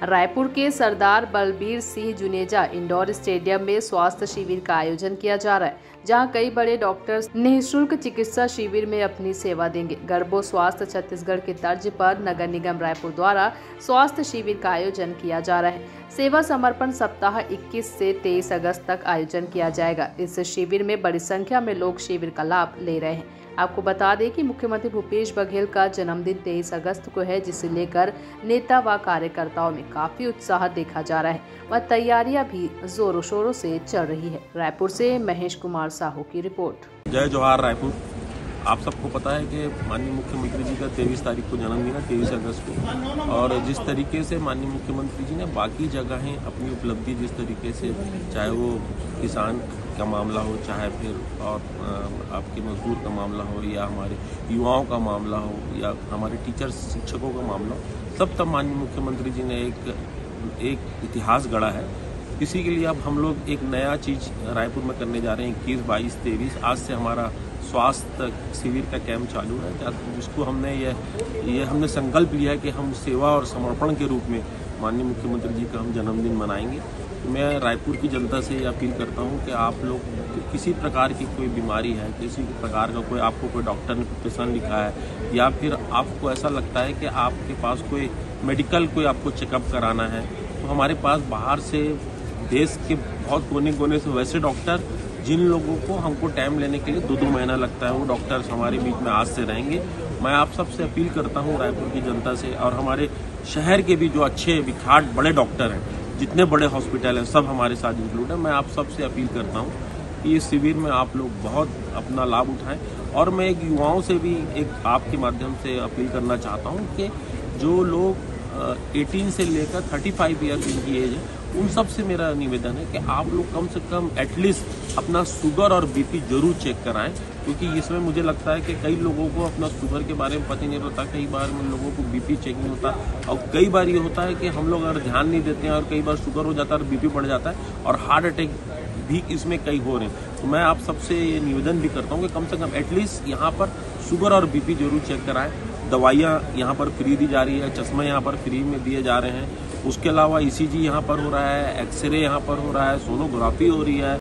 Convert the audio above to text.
रायपुर के Sardar Balbir Singh Juneja indoor stadium में स्वास्थ्य शिविर का आयोजन किया जा रहा है, जहां कई बड़े डॉक्टर्स निःशुल्क चिकित्सा शिविर में अपनी सेवा देंगे। गर्भो स्वास्थ्य छत्तीसगढ़ की तर्ज पर नगर निगम रायपुर द्वारा स्वास्थ्य शिविर का आयोजन किया जा रहा है। सेवा समर्पण सप्ताह 21 से 23 अगस्त तक आयोजन किया जाएगा। इस शिविर में बड़ी संख्या में लोग शिविर का लाभ ले रहे हैं। आपको बता दें कि मुख्यमंत्री भूपेश बघेल का जन्मदिन 23 अगस्त को है, जिसे लेकर नेता व कार्यकर्ताओं में काफी उत्साह देखा जा रहा है व तैयारियां भी जोरों शोरों से चल रही है। रायपुर से महेश कुमार साहू की रिपोर्ट। जय जोहार रायपुर। आप सबको पता है कि माननीय मुख्यमंत्री जी का 23 तारीख को जन्मदिन है, 23 अगस्त को, और जिस तरीके से माननीय मुख्यमंत्री जी ने बाकी जगहें अपनी उपलब्धि जिस तरीके से, चाहे वो किसान का मामला हो, चाहे फिर और आपके मजदूर का मामला हो, या हमारे युवाओं का मामला हो, या हमारे टीचर्स शिक्षकों का मामला हो, तब माननीय मुख्यमंत्री जी ने एक इतिहास गढ़ा है। इसी के लिए अब हम लोग एक नया चीज़ रायपुर में करने जा रहे हैं। 21, 22, 23 आज से हमारा स्वास्थ्य शिविर का कैंप चालू है, जिसको हमने संकल्प लिया है कि हम सेवा और समर्पण के रूप में माननीय मुख्यमंत्री जी का हम जन्मदिन मनाएंगे। तो मैं रायपुर की जनता से ये अपील करता हूँ कि आप लोग किसी प्रकार की कोई बीमारी है, किसी प्रकार का आपको कोई डॉक्टर ने प्रिस्क्रिप्शन लिखा है, या फिर आपको ऐसा लगता है कि आपके पास कोई मेडिकल कोई आपको चेकअप कराना है, तो हमारे पास बाहर से देश के बहुत कोने कोने से वैसे डॉक्टर, जिन लोगों को हमको टाइम लेने के लिए 2-2 महीना लगता है, वो डॉक्टर्स हमारे बीच में आज से रहेंगे। मैं आप सबसे अपील करता हूँ रायपुर की जनता से, और हमारे शहर के भी जो अच्छे विख्यात बड़े डॉक्टर हैं, जितने बड़े हॉस्पिटल हैं, सब हमारे साथ इंक्लूड है। मैं आप सबसे अपील करता हूँ कि इस शिविर में आप लोग बहुत अपना लाभ उठाएं। और मैं एक युवाओं से भी एक आपके माध्यम से अपील करना चाहता हूँ कि जो लोग 18 से लेकर 35 ईयर जिनकी एज है, उन सब से मेरा निवेदन है कि आप लोग कम से कम एटलीस्ट अपना शुगर और बीपी जरूर चेक कराएं, क्योंकि इसमें मुझे लगता है कि कई लोगों को अपना शुगर के बारे में पता नहीं होता, कई बार उन लोगों को बीपी चेक नहीं होता, और कई बार ये होता है कि हम लोग अगर ध्यान नहीं देते हैं और कई बार शुगर हो जाता है और बीपी बढ़ जाता है, और हार्ट अटैक भी इसमें कई हो रहे हैं। तो मैं आप सबसे ये निवेदन भी करता हूँ कि कम से कम एटलीस्ट यहाँ पर शुगर और बीपी जरूर चेक कराएं। दवाइयाँ यहाँ पर फ्री दी जा रही है, चश्मा यहाँ पर फ्री में दिए जा रहे हैं। उसके अलावा ECG यहाँ पर हो रहा है, एक्सरे यहाँ पर हो रहा है, सोनोग्राफी हो रही है।